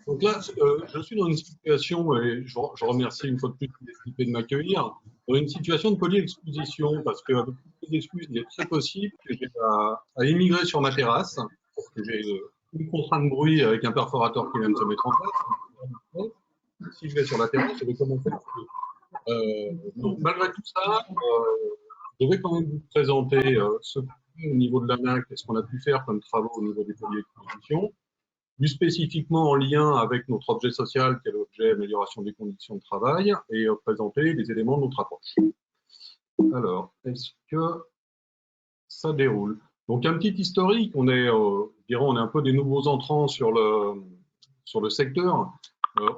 Donc là, je suis dans une situation, et je remercie une fois de plus l'équipe de m'accueillir, dans une situation de polyexposition, parce qu'avec toutes les excuses, il est très possible que j'ai à émigrer sur ma terrasse, parce que j'ai une contrainte de bruit avec un perforateur qui vient de se mettre en place. Si je vais sur la terrasse, je vais commencer à fouiller. Donc, malgré tout ça, je vais quand même vous présenter ce qu'on fait au niveau de l'ANAC et ce qu'on a pu faire comme travaux au niveau des polyexpositions, plus spécifiquement en lien avec notre objet social, qui est l'objet amélioration des conditions de travail, et présenter les éléments de notre approche. Alors, est-ce que ça déroule? Donc, un petit historique, on est, on est un peu des nouveaux entrants sur le secteur.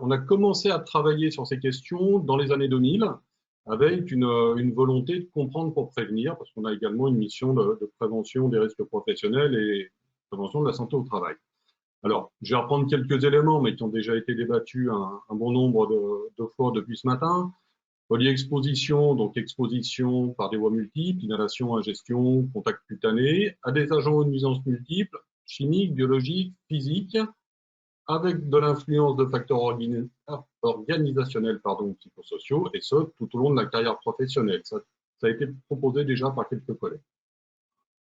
On a commencé à travailler sur ces questions dans les années 2000, avec une volonté de comprendre pour prévenir, parce qu'on a également une mission de prévention des risques professionnels et prévention de la santé au travail. Alors, je vais reprendre quelques éléments, mais qui ont déjà été débattus un bon nombre de fois depuis ce matin. Polyexposition, donc exposition par des voies multiples, inhalation, ingestion, contact cutané, à des agents de nuisance multiples, chimiques, biologiques, physiques, avec de l'influence de facteurs organisationnels, psychosociaux, et ce, tout au long de la carrière professionnelle. Ça a été proposé déjà par quelques collègues.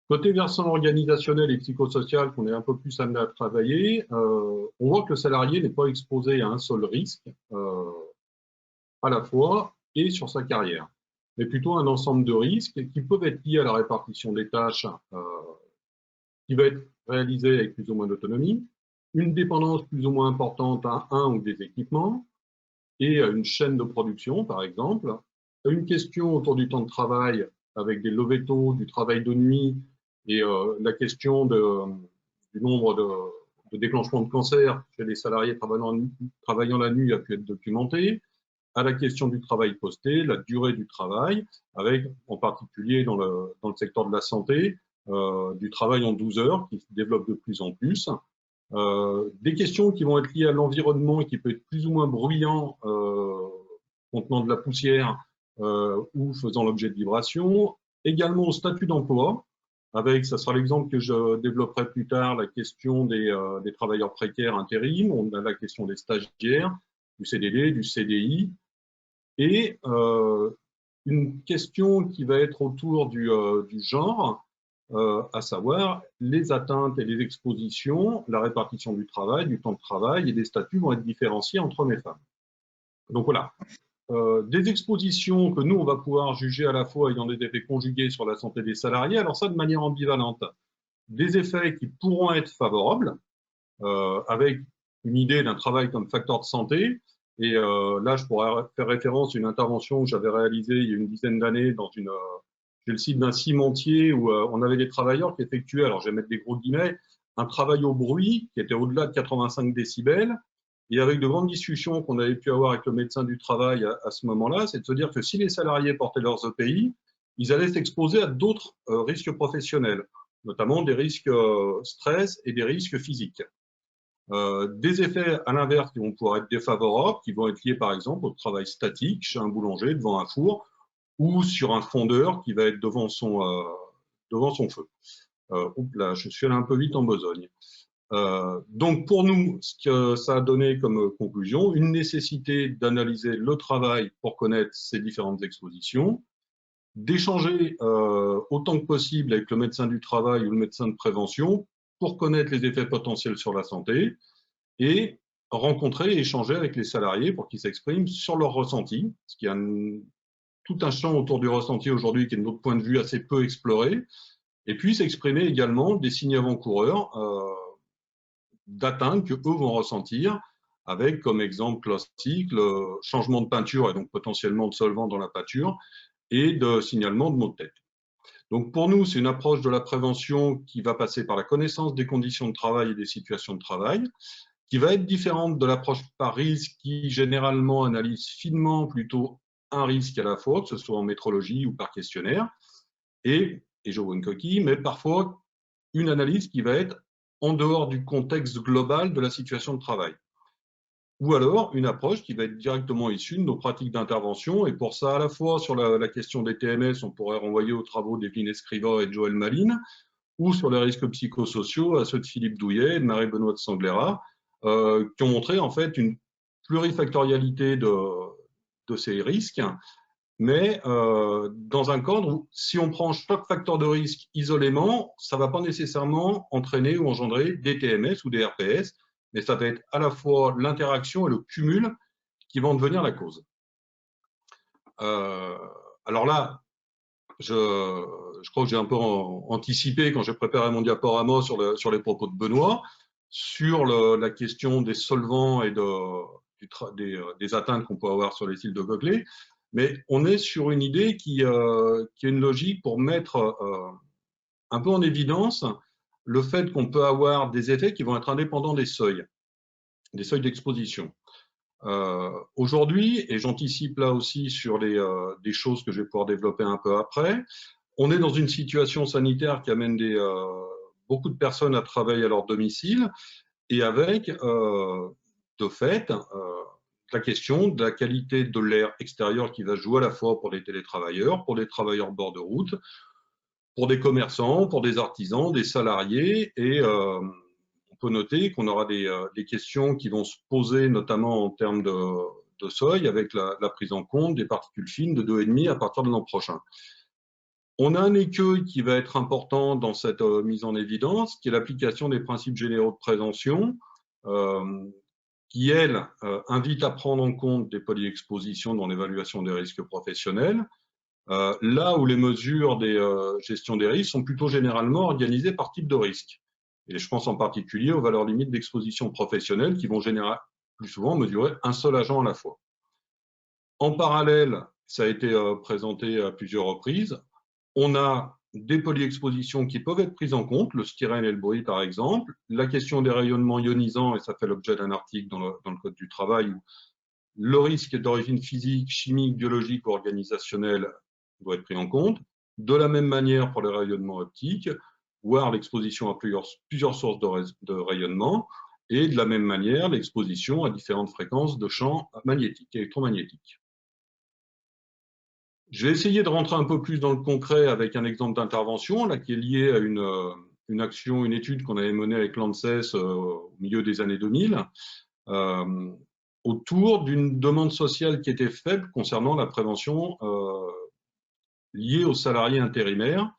Côté versant organisationnel et psychosocial, qu'on est un peu plus amené à travailler, on voit que le salarié n'est pas exposé à un seul risque à la fois et sur sa carrière, mais plutôt un ensemble de risques qui peuvent être liés à la répartition des tâches qui va être réalisée avec plus ou moins d'autonomie, une dépendance plus ou moins importante à un ou des équipements et à une chaîne de production, par exemple, une question autour du temps de travail avec des levées tôt, du travail de nuit, et la question du nombre de déclenchements de cancer chez les salariés travaillant la nuit a pu être documenté, à la question du travail posté, la durée du travail, avec en particulier dans le secteur de la santé, du travail en 12 heures qui se développe de plus en plus. Des questions qui vont être liées à l'environnement et qui peut être plus ou moins bruyant, contenant de la poussière ou faisant l'objet de vibrations. Également au statut d'emploi, avec, ça sera l'exemple que je développerai plus tard, la question des travailleurs précaires intérim, on a la question des stagiaires, du CDD, du CDI, et une question qui va être autour du genre, à savoir les atteintes et les expositions, la répartition du travail, du temps de travail et des statuts vont être différenciés entre hommes et femmes. Donc voilà, des expositions que nous, on va pouvoir juger à la fois ayant des effets conjugués sur la santé des salariés, alors ça de manière ambivalente. Des effets qui pourront être favorables, avec une idée d'un travail comme facteur de santé, et là je pourrais faire référence à une intervention que j'avais réalisée il y a une dizaine d'années dans chez le site d'un cimentier où on avait des travailleurs qui effectuaient, alors je vais mettre des gros guillemets, un travail au bruit qui était au-delà de 85 décibels, et avec de grandes discussions qu'on avait pu avoir avec le médecin du travail à ce moment-là, c'est de se dire que si les salariés portaient leurs EPI, ils allaient s'exposer à d'autres risques professionnels, notamment des risques stress et des risques physiques. Des effets à l'inverse qui vont pouvoir être défavorables, qui vont être liés par exemple au travail statique chez un boulanger devant un four ou sur un fondeur qui va être devant son feu. Oups là, je suis allé un peu vite en besogne. Donc pour nous, ce que ça a donné comme conclusion, une nécessité d'analyser le travail pour connaître ces différentes expositions, d'échanger autant que possible avec le médecin du travail ou le médecin de prévention pour connaître les effets potentiels sur la santé et rencontrer et échanger avec les salariés pour qu'ils s'expriment sur leur ressenti, parce qu'il y a tout un champ autour du ressenti aujourd'hui qui est de notre point de vue assez peu exploré, et puis s'exprimer également des signes avant-coureurs d'atteinte que eux vont ressentir, avec comme exemple classique le changement de peinture et donc potentiellement de solvant dans la peinture et de signalement de maux de tête. Donc pour nous, c'est une approche de la prévention qui va passer par la connaissance des conditions de travail et des situations de travail, qui va être différente de l'approche par risque qui généralement analyse finement plutôt un risque à la fois, que ce soit en métrologie ou par questionnaire, et je vois une coquille, mais parfois une analyse qui va être en dehors du contexte global de la situation de travail. Ou alors une approche qui va être directement issue de nos pratiques d'intervention. Et pour ça, à la fois sur la question des TMS, on pourrait renvoyer aux travaux d'Evelyne Escrivá et de Joël Malines, ou sur les risques psychosociaux à ceux de Philippe Douillet et de Marie-Benoît de Sanglera, qui ont montré en fait une plurifactorialité de ces risques, mais dans un cadre où si on prend chaque facteur de risque isolément, ça ne va pas nécessairement entraîner ou engendrer des TMS ou des RPS, mais ça va être à la fois l'interaction et le cumul qui vont devenir la cause. Alors là, je crois que j'ai un peu anticipé quand j'ai préparé mon diaporama sur les propos de Benoît, sur la question des solvants et des atteintes qu'on peut avoir sur les cils de Goglet, mais on est sur une idée qui est une logique pour mettre un peu en évidence le fait qu'on peut avoir des effets qui vont être indépendants des seuils d'exposition. Aujourd'hui, et j'anticipe là aussi sur des choses que je vais pouvoir développer un peu après, on est dans une situation sanitaire qui amène beaucoup de personnes à travailler à leur domicile et avec, de fait, la question de la qualité de l'air extérieur qui va jouer à la fois pour les télétravailleurs, pour les travailleurs bord de route, pour des commerçants, pour des artisans, des salariés. Et on peut noter qu'on aura des questions qui vont se poser, notamment en termes de seuil, avec la prise en compte des particules fines de 2,5 à partir de l'an prochain. On a un écueil qui va être important dans cette mise en évidence, qui est l'application des principes généraux de prévention, qui, elle, invite à prendre en compte des polyexpositions dans l'évaluation des risques professionnels, là où les mesures des gestions des risques sont plutôt généralement organisées par type de risque. Et je pense en particulier aux valeurs limites d'exposition professionnelle qui vont plus souvent mesurer un seul agent à la fois. En parallèle, ça a été présenté à plusieurs reprises, on a des polyexpositions qui peuvent être prises en compte, le styrène et le bruit par exemple, la question des rayonnements ionisants, et ça fait l'objet d'un article dans le Code du travail, où le risque d'origine physique, chimique, biologique ou organisationnelle doit être pris en compte. De la même manière pour les rayonnements optiques, voire l'exposition à plusieurs sources de rayonnement, et de la même manière l'exposition à différentes fréquences de champs magnétiques, électromagnétiques. Je vais essayer de rentrer un peu plus dans le concret avec un exemple d'intervention là, qui est lié à une action, une étude qu'on avait menée avec l'ANSES au milieu des années 2000, autour d'une demande sociale qui était faible concernant la prévention liée aux salariés intérimaires,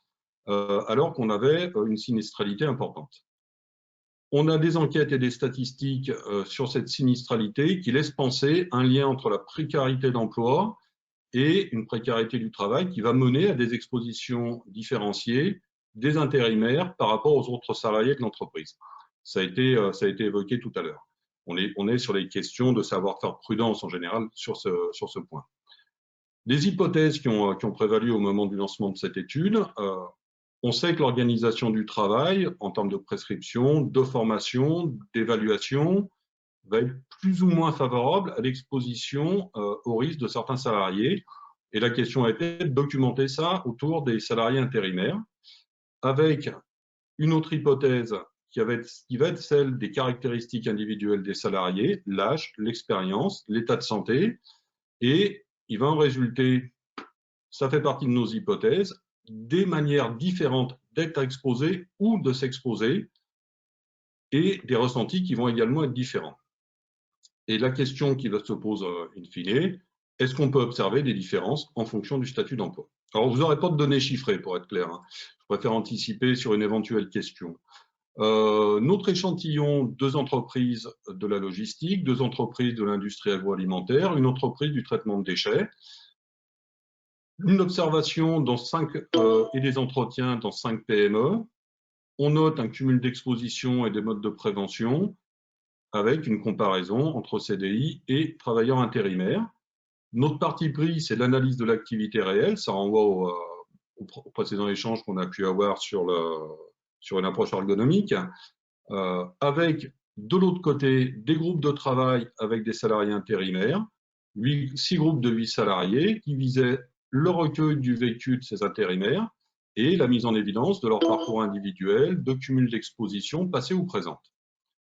alors qu'on avait une sinistralité importante. On a des enquêtes et des statistiques sur cette sinistralité qui laissent penser un lien entre la précarité d'emploi et une précarité du travail qui va mener à des expositions différenciées des intérimaires par rapport aux autres salariés de l'entreprise. Ça a été évoqué tout à l'heure. On est sur les questions de savoir-faire prudence en général sur ce point. Les hypothèses qui ont prévalu au moment du lancement de cette étude, on sait que l'organisation du travail, en termes de prescription, de formation, d'évaluation, va être plus ou moins favorable à l'exposition au risque de certains salariés. Et la question a été de documenter ça autour des salariés intérimaires, avec une autre hypothèse qui va être celle des caractéristiques individuelles des salariés, l'âge, l'expérience, l'état de santé, et il va en résulter, ça fait partie de nos hypothèses, des manières différentes d'être exposé ou de s'exposer, et des ressentis qui vont également être différents. Et la question qui se pose in fine, est-ce qu'on peut observer des différences en fonction du statut d'emploi? Alors, vous n'aurez pas de données chiffrées, pour être clair. Hein. Je préfère anticiper sur une éventuelle question. Notre échantillon, 2 entreprises de la logistique, 2 entreprises de l'industrie agroalimentaire, une entreprise du traitement de déchets, une observation dans 5, et des entretiens dans 5 PME. On note un cumul d'exposition et des modes de prévention, avec une comparaison entre CDI et travailleurs intérimaires. Notre parti pris, c'est l'analyse de l'activité réelle. Ça renvoie au précédent échange qu'on a pu avoir sur une approche ergonomique, avec de l'autre côté des groupes de travail avec des salariés intérimaires, 6 groupes de 8 salariés qui visaient le recueil du vécu de ces intérimaires et la mise en évidence de leur parcours individuel, de cumul d'exposition passée ou présente.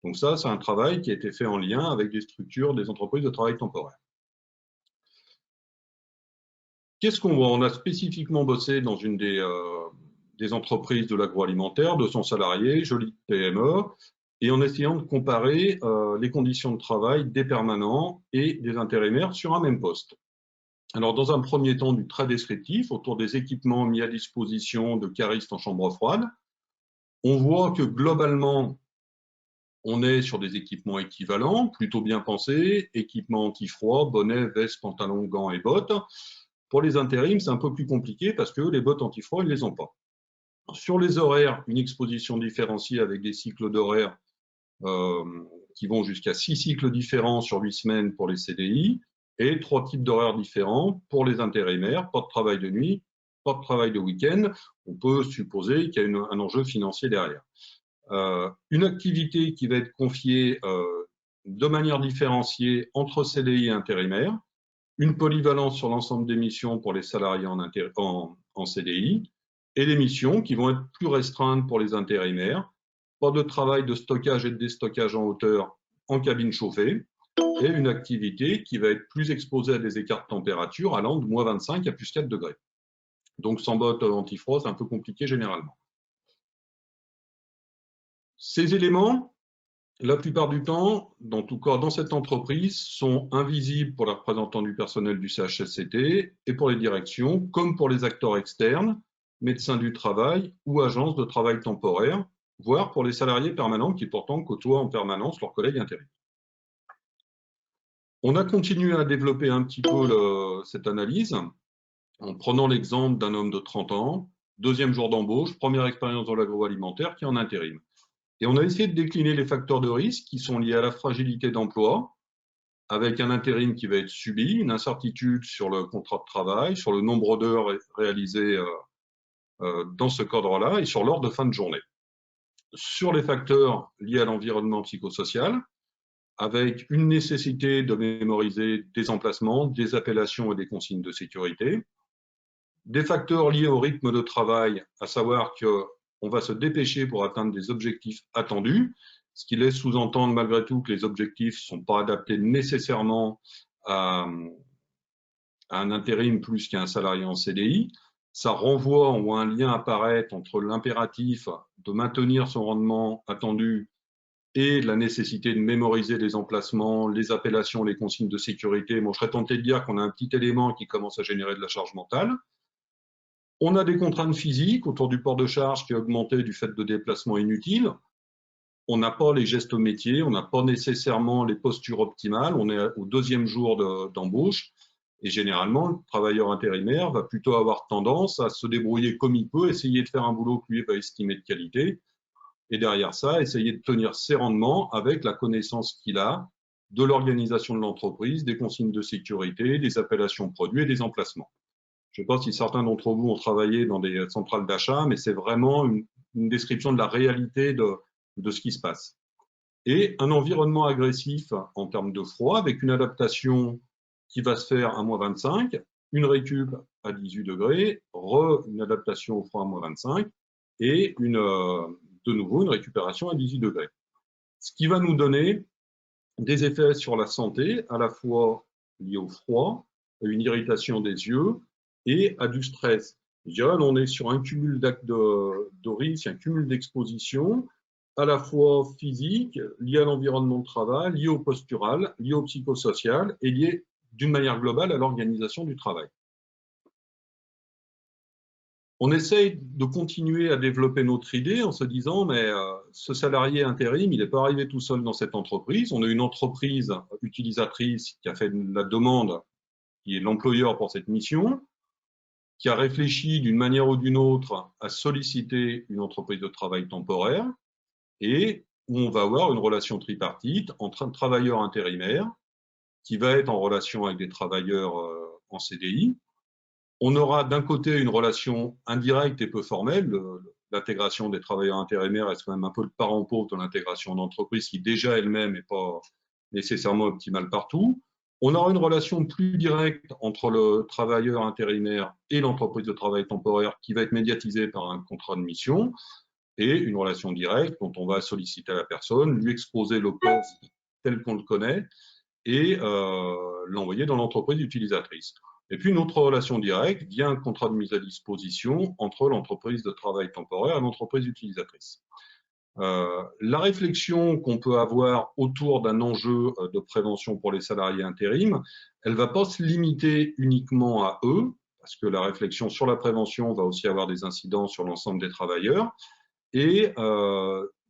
Donc ça, c'est un travail qui a été fait en lien avec des structures, des entreprises de travail temporaire. Qu'est-ce qu'on voit? On a spécifiquement bossé dans une des entreprises de l'agroalimentaire, 200 salariés, jolie PME, et en essayant de comparer les conditions de travail des permanents et des intérimaires sur un même poste. Alors, dans un premier temps, du très descriptif autour des équipements mis à disposition de caristes en chambre froide. On voit que globalement, on est sur des équipements équivalents, plutôt bien pensés, équipements anti-froid, bonnet, veste, pantalon, gants et bottes. Pour les intérims, c'est un peu plus compliqué parce que les bottes anti-froid, ils ne les ont pas. Sur les horaires, une exposition différenciée avec des cycles d'horaires qui vont jusqu'à 6 cycles différents sur 8 semaines pour les CDI et 3 types d'horaires différents pour les intérimaires, pas de travail de nuit, pas de travail de week-end. On peut supposer qu'il y a un enjeu financier derrière. Une activité qui va être confiée de manière différenciée entre CDI et intérimaire, une polyvalence sur l'ensemble des missions pour les salariés en CDI, et les missions qui vont être plus restreintes pour les intérimaires, pas de travail de stockage et de déstockage en hauteur en cabine chauffée, et une activité qui va être plus exposée à des écarts de température allant de moins 25 à plus 4 degrés. Donc sans bottes anti-froid, c'est un peu compliqué généralement. Ces éléments, la plupart du temps, en tout cas dans cette entreprise, sont invisibles pour les représentants du personnel du CHSCT et pour les directions, comme pour les acteurs externes, médecins du travail ou agences de travail temporaire, voire pour les salariés permanents qui pourtant côtoient en permanence leurs collègues intérimaires. On a continué à développer un petit peu cette analyse en prenant l'exemple d'un homme de 30 ans, deuxième jour d'embauche, première expérience dans l'agroalimentaire qui est en intérim. Et on a essayé de décliner les facteurs de risque qui sont liés à la fragilité d'emploi, avec un intérim qui va être subi, une incertitude sur le contrat de travail, sur le nombre d'heures réalisées dans ce cadre-là et sur l'heure de fin de journée. Sur les facteurs liés à l'environnement psychosocial, avec une nécessité de mémoriser des emplacements, des appellations et des consignes de sécurité. Des facteurs liés au rythme de travail, à savoir qu'on va se dépêcher pour atteindre des objectifs attendus, ce qui laisse sous-entendre malgré tout que les objectifs ne sont pas adaptés nécessairement à un intérim plus qu'à un salarié en CDI. Ça renvoie ou un lien apparaît entre l'impératif de maintenir son rendement attendu et la nécessité de mémoriser les emplacements, les appellations, les consignes de sécurité. Bon, je serais tenté de dire qu'on a un petit élément qui commence à générer de la charge mentale. On a des contraintes physiques autour du port de charge qui a augmenté du fait de déplacements inutiles. On n'a pas les gestes métiers, on n'a pas nécessairement les postures optimales. On est au deuxième jour d'embauche. Et généralement, le travailleur intérimaire va plutôt avoir tendance à se débrouiller comme il peut, essayer de faire un boulot que lui va estimer de qualité. Et derrière ça, essayer de tenir ses rendements avec la connaissance qu'il a de l'organisation de l'entreprise, des consignes de sécurité, des appellations produits et des emplacements. Je ne sais pas si certains d'entre vous ont travaillé dans des centrales d'achat, mais c'est vraiment une description de la réalité de ce qui se passe. Et un environnement agressif en termes de froid, avec une adaptation qui va se faire à moins 25, une récup à 18 degrés, une adaptation au froid à moins 25, et de nouveau une récupération à 18 degrés. Ce qui va nous donner des effets sur la santé, à la fois liés au froid, à une irritation des yeux et à du stress. Je dirais, on est sur un cumul de risques, un cumul d'exposition, à la fois physique, lié à l'environnement de travail, lié au postural, lié au psychosocial et lié d'une manière globale à l'organisation du travail. On essaye de continuer à développer notre idée en se disant, mais ce salarié intérim, il n'est pas arrivé tout seul dans cette entreprise. On a une entreprise utilisatrice qui a fait la demande, qui est l'employeur pour cette mission, qui a réfléchi d'une manière ou d'une autre à solliciter une entreprise de travail temporaire et où on va avoir une relation tripartite entre un travailleur intérimaire qui va être en relation avec des travailleurs en CDI. On aura d'un côté une relation indirecte et peu formelle. L'intégration des travailleurs intérimaires est quand même un peu le parent pauvre de l'intégration d'entreprise qui déjà elle-même n'est pas nécessairement optimale partout. On aura une relation plus directe entre le travailleur intérimaire et l'entreprise de travail temporaire qui va être médiatisée par un contrat de mission et une relation directe dont on va solliciter la personne, lui exposer le poste tel qu'on le connaît et l'envoyer dans l'entreprise utilisatrice. Et puis une autre relation directe via un contrat de mise à disposition entre l'entreprise de travail temporaire et l'entreprise utilisatrice. La réflexion qu'on peut avoir autour d'un enjeu de prévention pour les salariés intérim, elle ne va pas se limiter uniquement à eux, parce que la réflexion sur la prévention va aussi avoir des incidences sur l'ensemble des travailleurs, et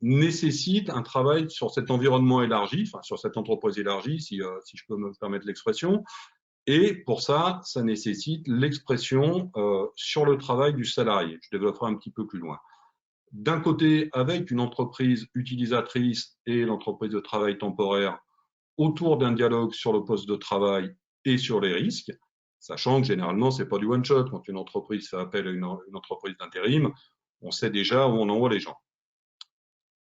nécessite un travail sur cet environnement élargi, enfin sur cette entreprise élargie, si je peux me permettre l'expression. Et pour ça, ça nécessite l'expression sur le travail du salarié. Je développerai un petit peu plus loin. D'un côté, avec une entreprise utilisatrice et l'entreprise de travail temporaire autour d'un dialogue sur le poste de travail et sur les risques, sachant que généralement, ce n'est pas du one-shot. Quand une entreprise fait appel à une entreprise d'intérim, on sait déjà où on envoie les gens.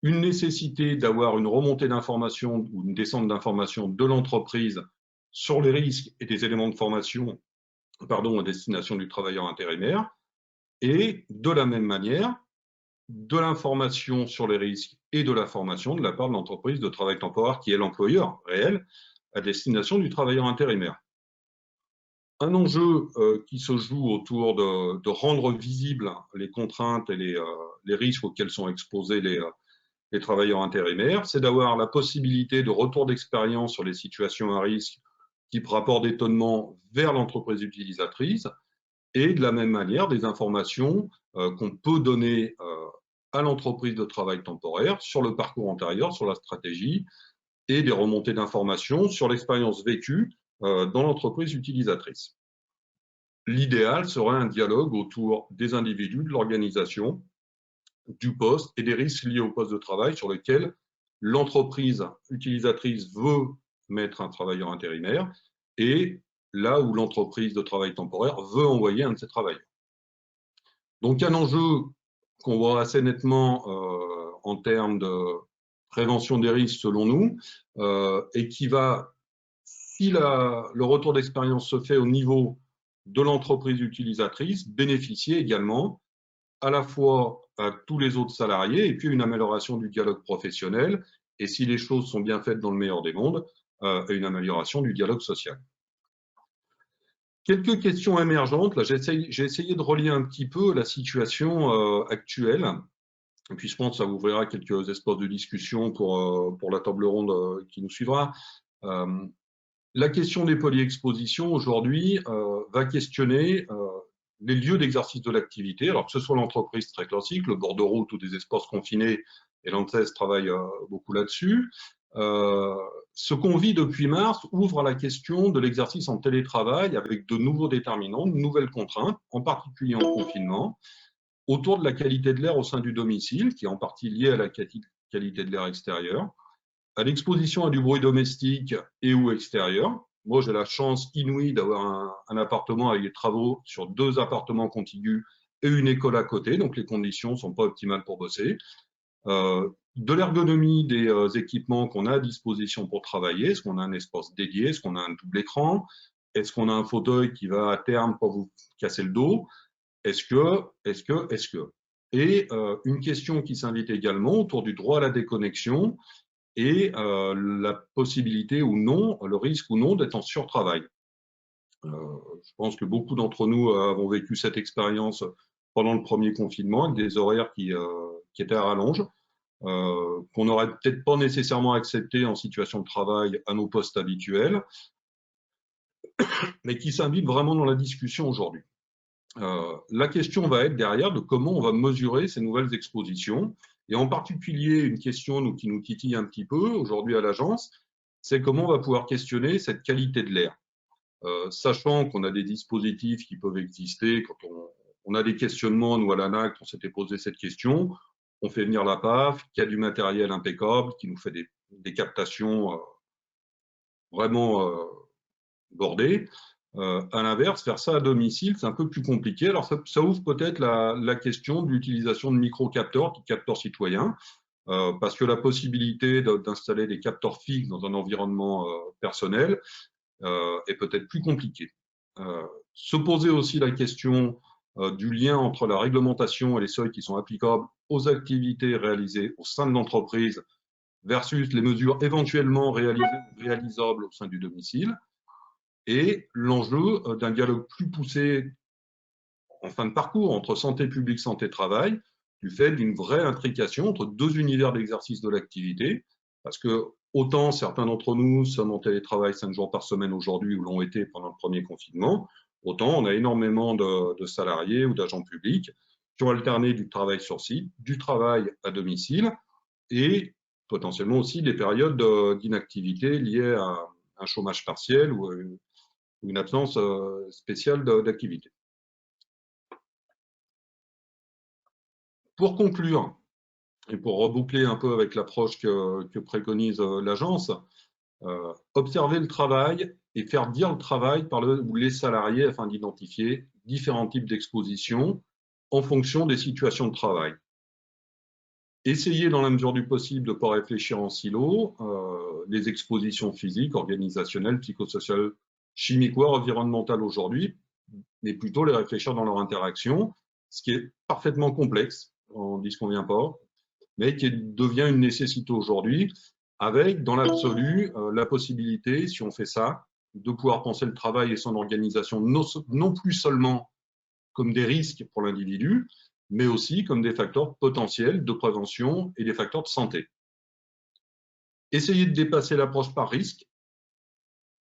Une nécessité d'avoir une remontée d'informations ou une descente d'informations de l'entreprise sur les risques et des éléments de formation à destination du travailleur intérimaire, et de la même manière, de l'information sur les risques et de la formation de la part de l'entreprise de travail temporaire qui est l'employeur réel à destination du travailleur intérimaire. Un enjeu qui se joue autour de rendre visibles les contraintes et les risques auxquels sont exposés les travailleurs intérimaires, c'est d'avoir la possibilité de retour d'expérience sur les situations à risque qui rapportent d'étonnement vers l'entreprise utilisatrice, et de la même manière des informations qu'on peut donner à l'entreprise de travail temporaire sur le parcours antérieur, sur la stratégie, et des remontées d'informations sur l'expérience vécue dans l'entreprise utilisatrice. L'idéal serait un dialogue autour des individus, de l'organisation, du poste et des risques liés au poste de travail sur lesquels l'entreprise utilisatrice veut mettre un travailleur intérimaire et là où l'entreprise de travail temporaire veut envoyer un de ses travailleurs. Donc un enjeu qu'on voit assez nettement en termes de prévention des risques selon nous, et qui va, si le retour d'expérience se fait au niveau de l'entreprise utilisatrice, bénéficier également à la fois à tous les autres salariés et puis une amélioration du dialogue professionnel, et si les choses sont bien faites dans le meilleur des mondes, une amélioration du dialogue social. Quelques questions émergentes. Là, j'ai essayé de relier un petit peu la situation actuelle, et puis je pense que ça ouvrira quelques espaces de discussion pour la table ronde qui nous suivra. La question des polyexpositions aujourd'hui va questionner les lieux d'exercice de l'activité, alors que ce soit l'entreprise très classique, le bord de route ou des espaces confinés, et l'ANSES travaille beaucoup là-dessus. Ce qu'on vit depuis mars ouvre à la question de l'exercice en télétravail avec de nouveaux déterminants, de nouvelles contraintes, en particulier en confinement, autour de la qualité de l'air au sein du domicile, qui est en partie liée à la qualité de l'air extérieur, à l'exposition à du bruit domestique et ou extérieur. Moi, j'ai la chance inouïe d'avoir un appartement avec des travaux sur 2 appartements contigus et une école à côté, donc les conditions ne sont pas optimales pour bosser. De l'ergonomie des équipements qu'on a à disposition pour travailler. Est-ce qu'on a un espace dédié? Est-ce qu'on a un double écran? Est-ce qu'on a un fauteuil qui va à terme pas vous casser le dos? Est-ce que Et une question qui s'invite également autour du droit à la déconnexion et la possibilité ou non, le risque ou non d'être en surtravail. Je pense que beaucoup d'entre nous avons vécu cette expérience pendant le premier confinement avec des horaires qui étaient à rallonge, qu'on n'aurait peut-être pas nécessairement accepté en situation de travail à nos postes habituels, mais qui s'invitent vraiment dans la discussion aujourd'hui. La question va être derrière de comment on va mesurer ces nouvelles expositions, et en particulier une question qui nous titille un petit peu aujourd'hui à l'agence, c'est comment on va pouvoir questionner cette qualité de l'air. Sachant qu'on a des dispositifs qui peuvent exister, quand on a des questionnements, nous à l'ANACT, on s'était posé cette question, on fait venir la PAF, qui a du matériel impeccable, qui nous fait des captations vraiment bordées. À l'inverse, faire ça à domicile, c'est un peu plus compliqué. Alors, ça ouvre peut-être la question de l'utilisation de micro-capteurs, de capteurs citoyens, parce que la possibilité d'installer des capteurs fixes dans un environnement personnel est peut-être plus compliquée. Se poser aussi la question du lien entre la réglementation et les seuils qui sont applicables aux activités réalisées au sein de l'entreprise versus les mesures éventuellement réalisables au sein du domicile, et l'enjeu d'un dialogue plus poussé en fin de parcours entre santé publique, santé travail, du fait d'une vraie intrication entre deux univers d'exercice de l'activité, parce que autant certains d'entre nous sommes en télétravail 5 jours par semaine aujourd'hui ou l'ont été pendant le premier confinement, autant on a énormément de salariés ou d'agents publics qui ont alterné du travail sur site, du travail à domicile et potentiellement aussi des périodes d'inactivité liées à un chômage partiel ou une absence spéciale d'activité. Pour conclure, et pour reboucler un peu avec l'approche que préconise l'agence, observer le travail et faire dire le travail par les salariés afin d'identifier différents types d'expositions en fonction des situations de travail. Essayer dans la mesure du possible de ne pas réfléchir en silo, les expositions physiques, organisationnelles, psychosociales, chimiques ou environnementales aujourd'hui, mais plutôt les réfléchir dans leur interaction, ce qui est parfaitement complexe, on dit ce qu'on vient pas, mais qui devient une nécessité aujourd'hui, avec, dans l'absolu, la possibilité, si on fait ça, de pouvoir penser le travail et son organisation non plus seulement comme des risques pour l'individu, mais aussi comme des facteurs potentiels de prévention et des facteurs de santé. Essayer de dépasser l'approche par risque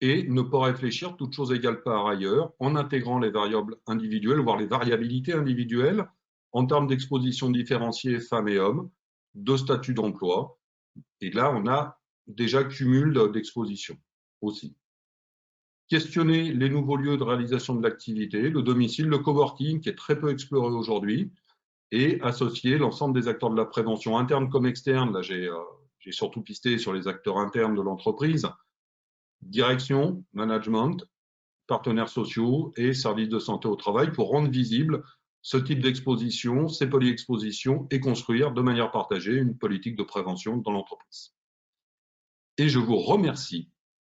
et ne pas réfléchir, toutes choses égales par ailleurs, en intégrant les variables individuelles, voire les variabilités individuelles, en termes d'exposition différenciée femmes et hommes, de statut d'emploi. Et là, on a déjà cumul d'exposition aussi. Questionner les nouveaux lieux de réalisation de l'activité, le domicile, le coworking, qui est très peu exploré aujourd'hui, et associer l'ensemble des acteurs de la prévention interne comme externe. Là, j'ai surtout pisté sur les acteurs internes de l'entreprise, direction, management, partenaires sociaux et services de santé au travail pour rendre visible ce type d'exposition, ces polyexpositions et construire de manière partagée une politique de prévention dans l'entreprise. Et je vous remercie